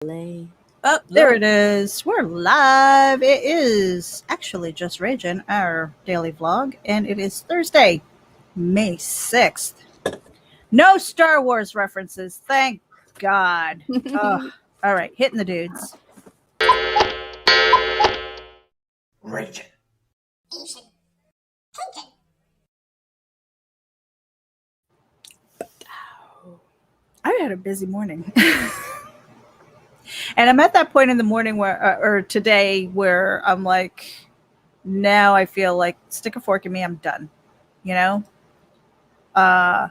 Oh, there it is. We're live. It is actually just RAGIN, our daily vlog, and it is Thursday, May 6th. No Star Wars references, thank God. Oh, all right, hitting the dudes. RAGIN. I had a busy morning. And I'm at that point in the morning where, or today, where I'm like, now I feel like stick a fork in me, I'm done. You know? I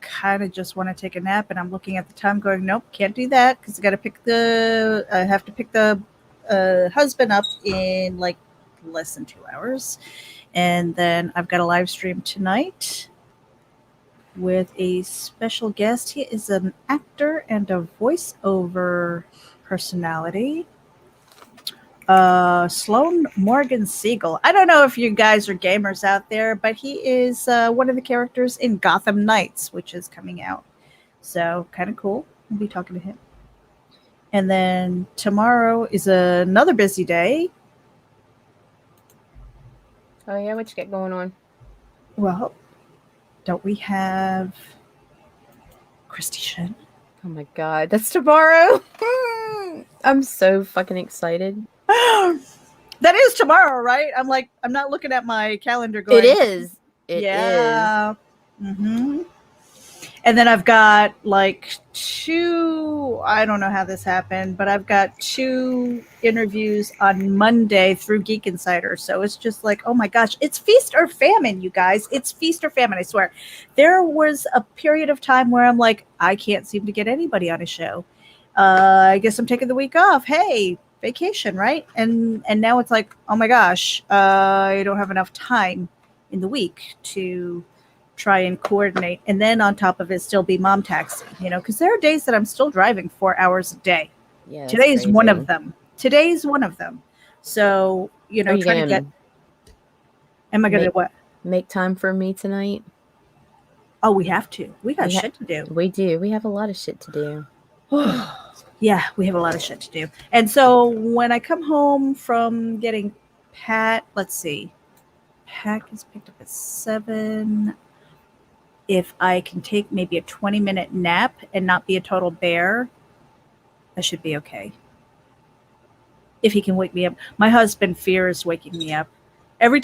kind of just want to take a nap, and I'm looking at the time going, nope, can't do that because I have to pick the husband up in like less than 2 hours. And then I've got a live stream tonight with a special guest. He is an actor and a voiceover personality. Sloan Morgan Siegel. I don't know if you guys are gamers out there, but he is one of the characters in Gotham Knights, which is coming out. So kind of cool. We'll be talking to him. And then tomorrow is another busy day. Oh yeah, what you got going on? Well, don't we have Christy Shin? Oh my god, that's tomorrow. I'm so fucking excited. That is tomorrow, right? I'm not looking at my calendar going. It is. It yeah. Is. Mm-hmm. And then I've got like I don't know how this happened, but I've got 2 interviews on Monday through Geek Insider. So it's just like, oh my gosh, it's feast or famine, you guys. It's feast or famine, I swear. There was a period of time where I'm like, I can't seem to get anybody on a show. I guess I'm taking the week off. Hey, vacation, right? And now it's like, oh my gosh, I don't have enough time in the week to try and coordinate, and then on top of it still be mom taxi, because there are days that I'm still driving 4 hours a day. Yeah, today's one of them. So try to get. Am I gonna what? Make time for me tonight? Oh, we have to. We got shit to do. We do. We have a lot of shit to do. Yeah, we have a lot of shit to do. And so when I come home from getting Pat, let's see, Pat gets picked up at 7. If I can take maybe a 20-minute nap and not be a total bear, I should be okay. If he can wake me up. My husband fears waking me up. Every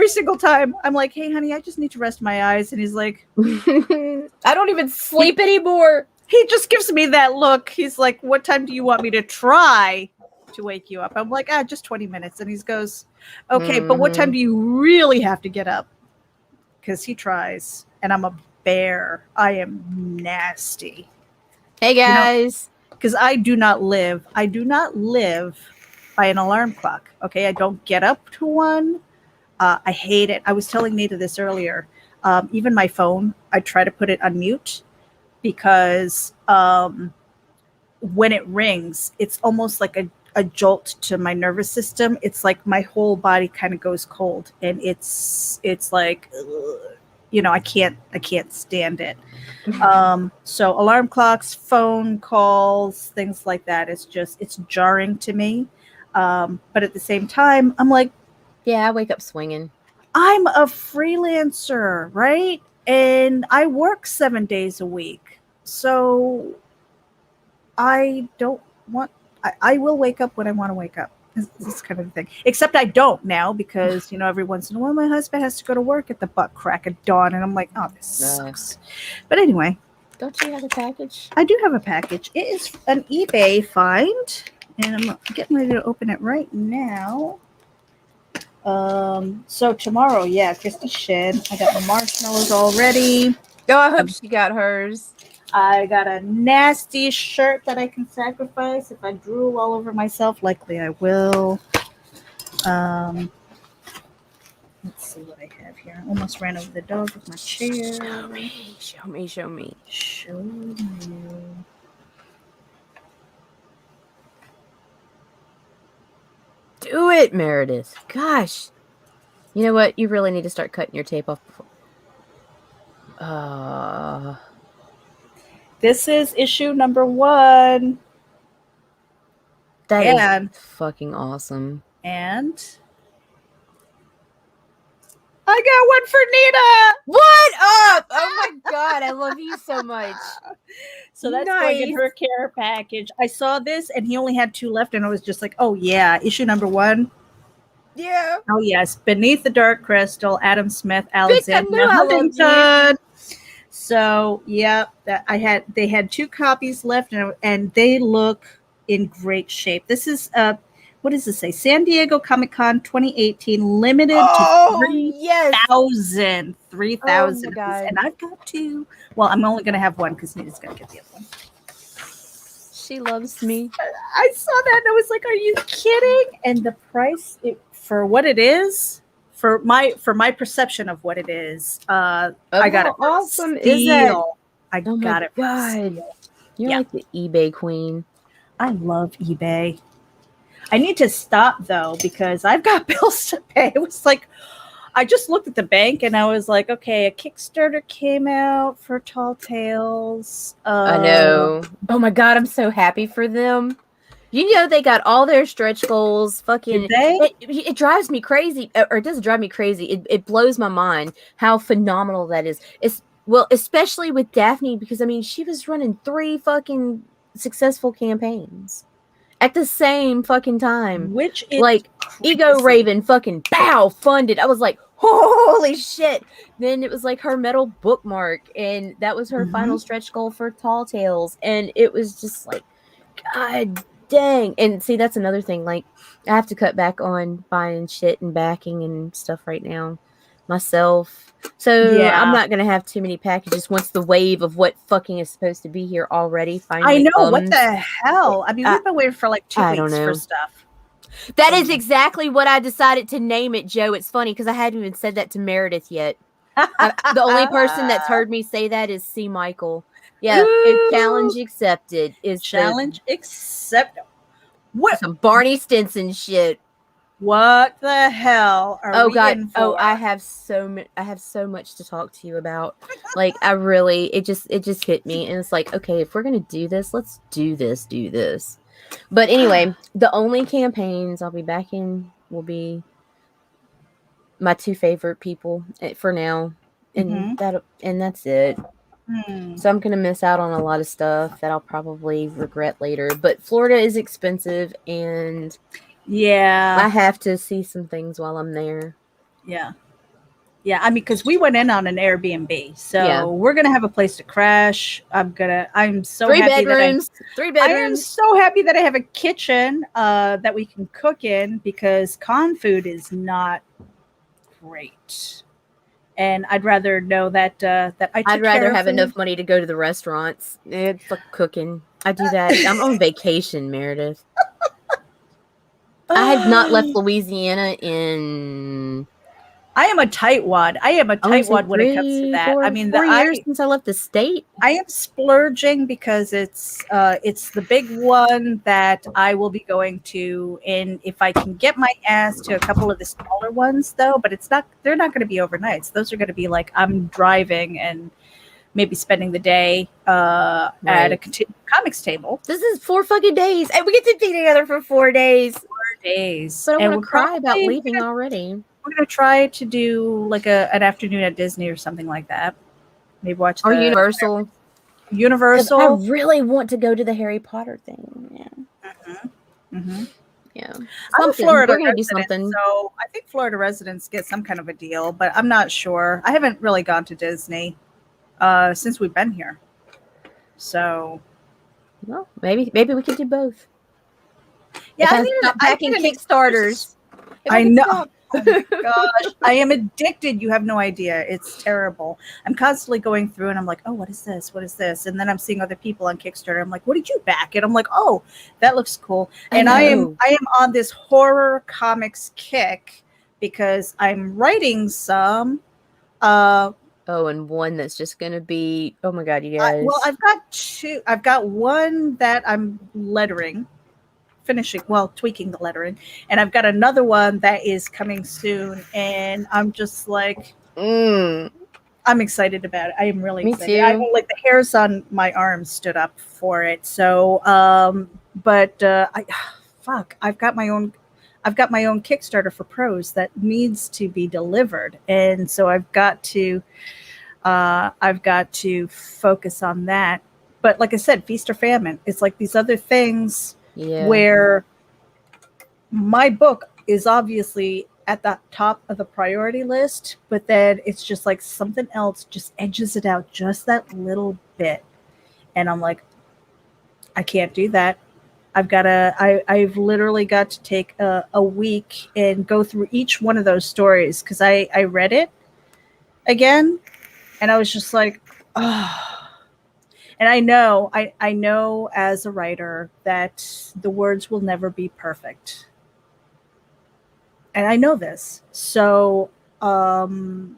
single time, I'm like, hey, honey, I just need to rest my eyes. And he's like, I don't even sleep anymore. He just gives me that look. He's like, what time do you want me to try to wake you up? I'm like, just 20 minutes. And he goes, okay, but what time do you really have to get up? Because he tries. And I'm a bear. I am nasty. Hey guys. Because I do not live by an alarm clock. Okay, I don't get up to one. I hate it. I was telling Nita this earlier. Even my phone, I try to put it on mute because when it rings, it's almost like a jolt to my nervous system. It's like my whole body kind of goes cold, and it's like, I can't stand it. So alarm clocks, phone calls, things like that. It's jarring to me. But at the same time, I'm like, yeah, I wake up swinging. I'm a freelancer, right? And I work 7 days a week. So I will wake up when I want to wake up. This kind of thing. Except I don't now because, every once in a while my husband has to go to work at the butt crack of dawn. And I'm like, oh, this sucks. But anyway. Don't you have a package? I do have a package. It is an eBay find. And I'm getting ready to open it right now. So tomorrow, Christy Shin. I got my marshmallows already. Oh, I hope she got hers. I got a nasty shirt that I can sacrifice if I drool all over myself. Likely I will. Let's see what I have here. I almost ran over the dog with my chair. Show me. Show you. Do it, Meredith. Gosh. You know what? You really need to start cutting your tape off before. This is issue number 1. That is And fucking awesome. and I got one for Nita. What up? Oh my god, I love you so much. So that's going in her care package. I saw this and he only had 2 left, and I was just like, oh yeah, issue number 1. Yeah. Oh yes, Beneath the Dark Crystal, Adam Smith, Vic, I Alexander knew I loved you. Huntington. So yeah, they had 2 copies left, and they look in great shape. This is what does this say? San Diego Comic-Con 2018, limited to 3,000. 3,000. Oh my God. And I've got 2. Well, I'm only going to have 1 because Nita's going to get the other one. She loves me. I saw that and I was like, "Are you kidding?" And the price for what it is, for my perception of what it is, I got it. How awesome is that? I got it. God. You're like the eBay queen. I love eBay. I need to stop though because I've got bills to pay. It was like I just looked at the bank and I was like, okay, a Kickstarter came out for Tall Tales. I know. Oh my God, I'm so happy for them. You know, they got all their stretch goals. Fucking, it drives me crazy, or it doesn't drive me crazy. It blows my mind how phenomenal that is. Well, especially with Daphne, because I mean, she was running 3 fucking successful campaigns at the same fucking time, which is like crazy. Ego Raven fucking funded. I was like, holy shit. Then it was like her metal bookmark, and that was her final stretch goal for Tall Tales, and it was just like, God dang. And see, that's another thing, like I have to cut back on buying shit and backing and stuff right now myself, so I'm not gonna have too many packages once the wave of what fucking is supposed to be here already finally I know comes. what the hell. I mean, we've been waiting for like 2 weeks for stuff. That is exactly what I decided to name it, Joe. It's funny because I hadn't even said that to Meredith yet. The only person that's heard me say that is C. Michael. Yeah, challenge accepted. Accepted. What? Some Barney Stinson shit. What the hell are we in for? Oh, I have so much to talk to you about. Like, it just hit me, and it's like, okay, if we're gonna do this, let's do this. But anyway, the only campaigns I'll be backing will be my 2 favorite people for now, and that's it. So I'm gonna miss out on a lot of stuff that I'll probably regret later. But Florida is expensive, and I have to see some things while I'm there. Yeah, I mean, because we went in on an Airbnb, so we're gonna have a place to crash. I'm so 3 happy bedrooms. 3 bedrooms. I am so happy that I have a kitchen that we can cook in, because con food is not great, and I'd rather know that I'd rather have enough money to go to the restaurants. Fuck cooking. I do that. I'm on vacation, Meredith. I had not left Louisiana in. I am a tightwad. When it comes to that. I mean, 4 years since I left the state. I am splurging because it's the big one that I will be going to, and if I can get my ass to a couple of the smaller ones, though, but they're not going to be overnights. Those are going to be like I'm driving and maybe spending the day at a comics table. This is 4 fucking days, and we get to be together for 4 days. 4 days. But I want to cry about leaving already. We're going to try to do like an afternoon at Disney or something like that. Maybe watch Universal. I really want to go to the Harry Potter thing. Yeah. I'm a Florida resident, so I think Florida residents get some kind of a deal, but I'm not sure. I haven't really gone to Disney since we've been here. So, well, maybe we could do both. Yeah, I need to stop packing Kickstarters. I know. Oh my gosh, I am addicted. You have no idea. It's terrible. I'm constantly going through and I'm like, oh, what is this? What is this? And then I'm seeing other people on Kickstarter. I'm like, what did you back? And I'm like, oh, that looks cool. And I am on this horror comics kick because I'm writing some. And one that's just going to be, oh my God, you guys. Well, I've got 2. I've got one that I'm tweaking the lettering, and I've got another one that is coming soon, and I'm just like, I'm excited about it. I am really excited. I mean, like the hairs on my arms stood up for it. So, fuck, I've got my own Kickstarter for prose that needs to be delivered, and so I've got to focus on that. But like I said, feast or famine. It's like these other things where my book is obviously at the top of the priority list, but then it's just like something else just edges it out just that little bit. And I'm like, I can't do that. I've literally got to take a week and go through each one of those stories, because I read it again and I was just like, oh. And I know as a writer that the words will never be perfect. And I know this. So I've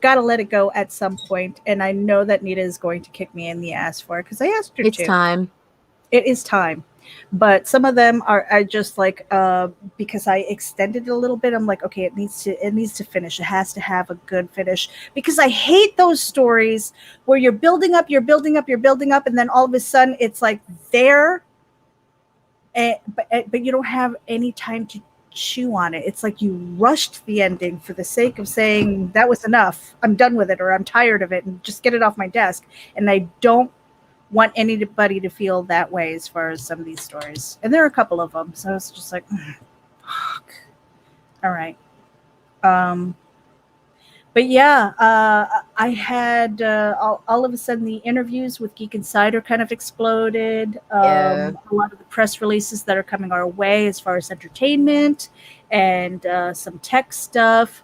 got to let it go at some point. And I know that Nita is going to kick me in the ass for it, because I asked her to. It's time. It is time. But some of them are just like, because I extended it a little bit, I'm like, okay, it needs to finish. It has to have a good finish, because I hate those stories where you're building up, and then all of a sudden it's like there, but you don't have any time to chew on it. It's like you rushed the ending for the sake of saying that was enough. I'm done with it, or I'm tired of it, and just get it off my desk. And I don't want anybody to feel that way as far as some of these stories. And there are a couple of them. So it's just like, fuck. All right. But yeah, I had all of a sudden the interviews with Geek Insider kind of exploded. A lot of the press releases that are coming our way as far as entertainment and some tech stuff,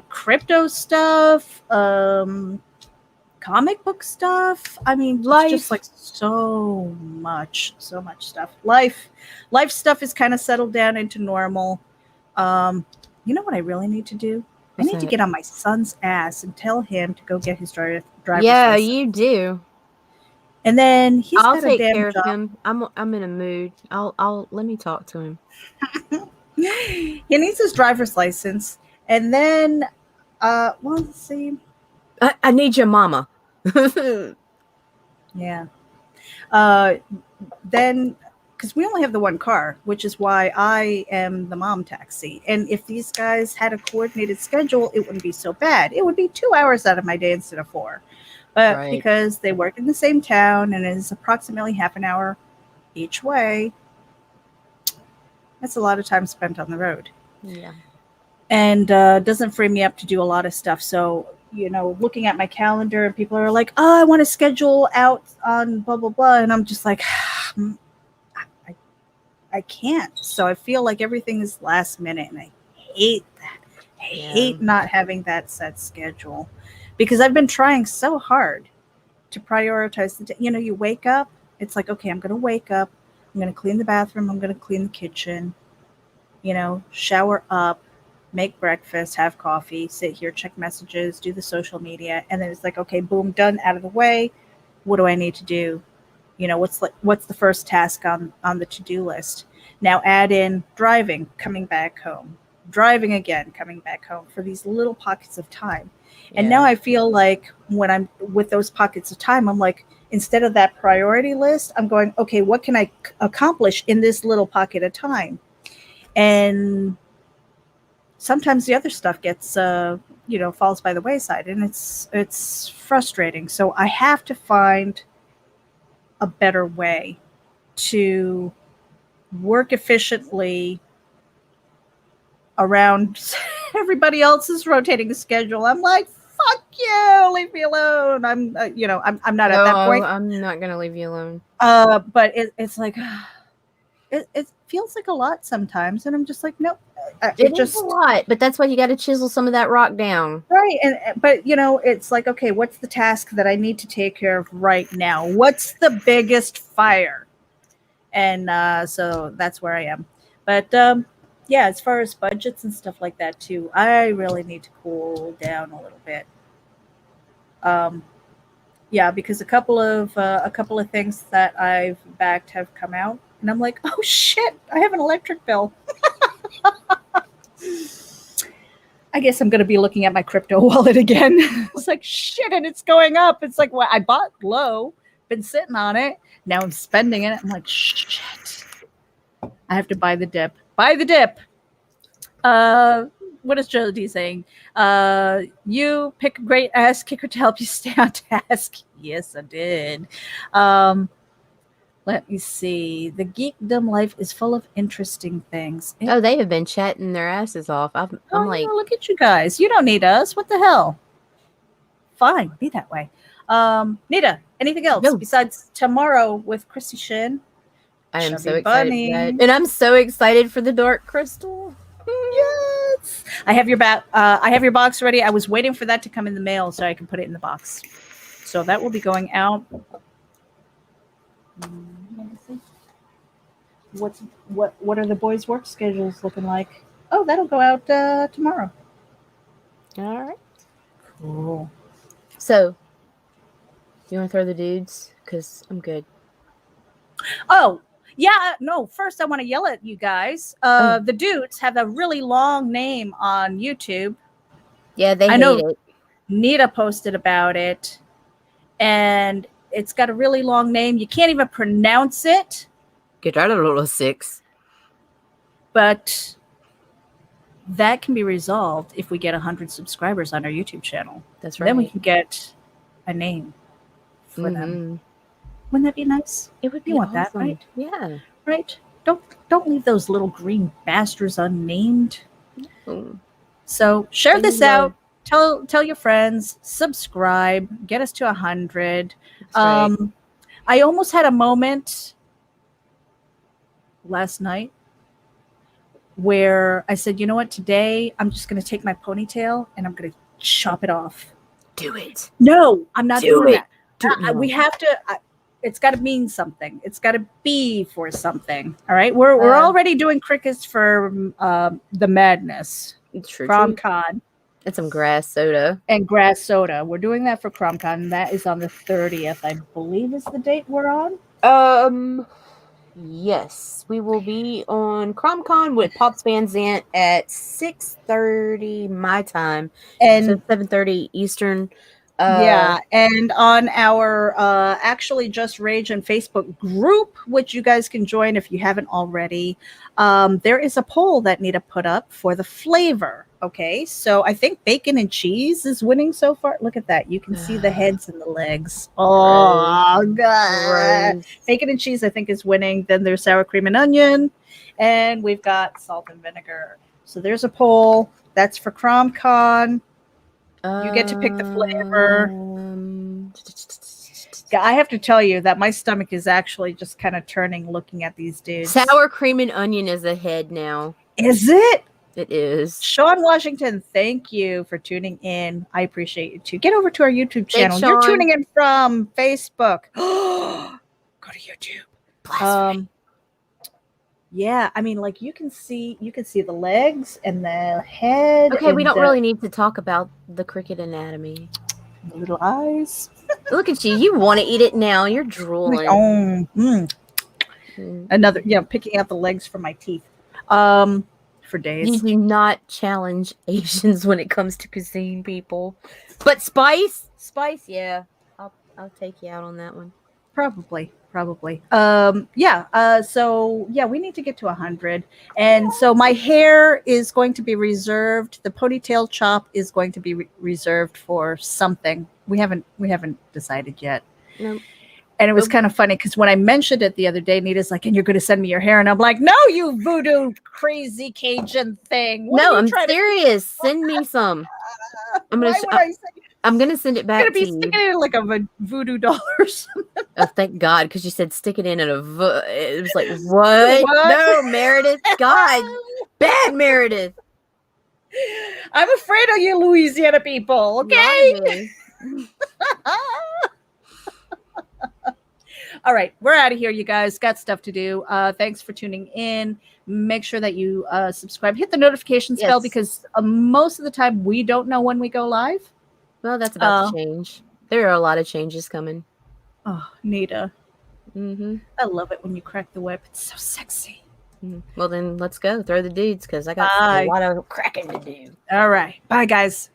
crypto stuff, comic book stuff. I mean, life. It's just like so much stuff. Life stuff is kind of settled down into normal. You know what I really need to do? I need to get on my son's ass and tell him to go get his driver's license. Yeah, you do. And then I'll take care of him. I'm in a mood. I'll let me talk to him. He needs his driver's license, and then well, let's see. I need your mama. Yeah. Then, because we only have the one car, which is why I am the mom taxi. And if these guys had a coordinated schedule, it wouldn't be so bad. It would be 2 hours out of my day instead of 4. But because they work in the same town and it is approximately half an hour each way, that's a lot of time spent on the road. Yeah. And doesn't free me up to do a lot of stuff. So, you know, looking at my calendar, and people are like, oh, I want to schedule out on blah, blah, blah. And I'm just like, I can't. So I feel like everything is last minute, and I hate that. I hate not having that set schedule, because I've been trying so hard to prioritize the day. You know, you wake up, it's like, okay, I'm going to wake up, I'm going to clean the bathroom, I'm going to clean the kitchen, you know, shower up, make breakfast, have coffee, sit here, check messages, do the social media. And then it's like, okay, boom, done, out of the way. What do I need to do? You know, what's the first task on the to-do list? Now add in driving, coming back home, driving again, coming back home, for these little pockets of time. Yeah. And now I feel like when I'm with those pockets of time, I'm like, instead of that priority list, I'm going, okay, what can I accomplish in this little pocket of time? And sometimes the other stuff gets, you know, falls by the wayside, and it's frustrating. So I have to find a better way to work efficiently around everybody else's rotating schedule. I'm like, fuck you, leave me alone. I'm, you know, I'm not at that point. I'm not gonna leave you alone. But it's like, it feels like a lot sometimes, and I'm just like, nope. It just is a lot, but that's why you got to chisel some of that rock down, right? But you know, it's like, okay, what's the task that I need to take care of right now? What's the biggest fire? And so that's where I am. But yeah, as far as budgets and stuff like that too, I really need to cool down a little bit. Yeah, because a couple of things that I've backed have come out, and I'm like, oh shit, I have an electric bill. I guess I'm going to be looking at my crypto wallet again. It's like, shit, and it's going up. It's like, well, I bought low, been sitting on it. Now I'm spending it. I'm like, shit. I have to buy the dip. Buy the dip. What is Jody saying? You pick a great ass kicker to help you stay on task. Yes, I did. Let me see. The geekdom life is full of interesting things. Oh, they have been chatting their asses off. I'm like, look at you guys. You don't need us. What the hell? Fine, be that way. Nita, anything else No. besides tomorrow with Chrissy Shin? I am so Chubby excited Bunny. for that. And I'm so excited for the Dark Crystal. Yes. I have your box ready. I was waiting for that to come in the mail so I can put it in the box. So that will be going out. Let me see. What are the boys' work schedules looking like? Oh, that'll go out tomorrow. All right. Cool. So, you want to throw the dudes? Because I'm good. Oh, yeah. No, first I want to yell at you guys. The dudes have a really long name on YouTube. Yeah, they I hate know it. Nita posted about it, and it's got a really long name. You can't even pronounce it. Get out of little 6. But that can be resolved if we get 100 subscribers on our YouTube channel. That's right. Then we can get a name for them. Wouldn't that be nice? It would be You want awesome. that, right? Yeah. Right? Don't leave those little green bastards unnamed. Mm. So share They this need out. Tell your friends. Subscribe. Get us to 100. Right. I almost had a moment last night where I said, you know what, today I'm just going to take my ponytail and I'm going to chop it off. Do it. No, I'm not doing that. Do it now. We have to. It's got to mean something. It's got to be for something. All right. We're already doing crickets for the madness. True. CromCon. And some grass soda. And grass soda. We're doing that for CromCon. That is on the 30th, I believe, is the date we're on. Yes, we will be on CromCon with Pops Van Zant at 6:30 my time, And so 7:30 Eastern. Yeah, and on our actually Just Rage and Facebook group, which you guys can join if you haven't already, there is a poll that Nita put up for the flavor. Okay, so I think bacon and cheese is winning so far. Look at that. You can see the heads and the legs. Oh, God. Bacon and cheese, I think, is winning. Then there's sour cream and onion, and we've got salt and vinegar. So there's a poll. That's for CromCon. You get to pick the flavor. Yeah, I have to tell you that my stomach is actually just kind of turning looking at these dudes. Sour cream and onion is ahead now. Is it? It is. Sean Washington, thank you for tuning in. I appreciate you too. Get over to our YouTube channel. Sean. You're tuning in from Facebook. Go to YouTube. Yeah, I mean, like you can see the legs and the head. Okay, we don't really need to talk about the cricket anatomy. The little eyes. Look at you. You want to eat it now. You're drooling. Another, picking out the legs from my teeth. For days. You do not challenge Asians when it comes to cuisine, people. But spice, yeah. I'll take you out on that one. Probably. So we need to get to 100. And so my hair is going to be reserved. The ponytail chop is going to be reserved for something. We haven't decided yet. Nope. And it was kind of funny because when I mentioned it the other day, Nita's like, and you're going to send me your hair. And I'm like, no, you voodoo crazy Cajun thing. I'm serious. Send me some. I'm gonna send it back to you. Sticking it in like a voodoo doll or something. Oh, thank God, because you said stick it in at it was like, what? No, Meredith. God. Bad Meredith. I'm afraid of you Louisiana people, okay? All right, we're out of here, you guys. Got stuff to do. Thanks for tuning in. Make sure that you subscribe. Hit the notifications bell because most of the time we don't know when we go live. Well, that's about to change. There are a lot of changes coming. Oh, Nita. Mm-hmm. I love it when you crack the whip. It's so sexy. Mm-hmm. Well, then let's go. Throw the dudes because I got a lot of cracking to do. All right. Bye, guys.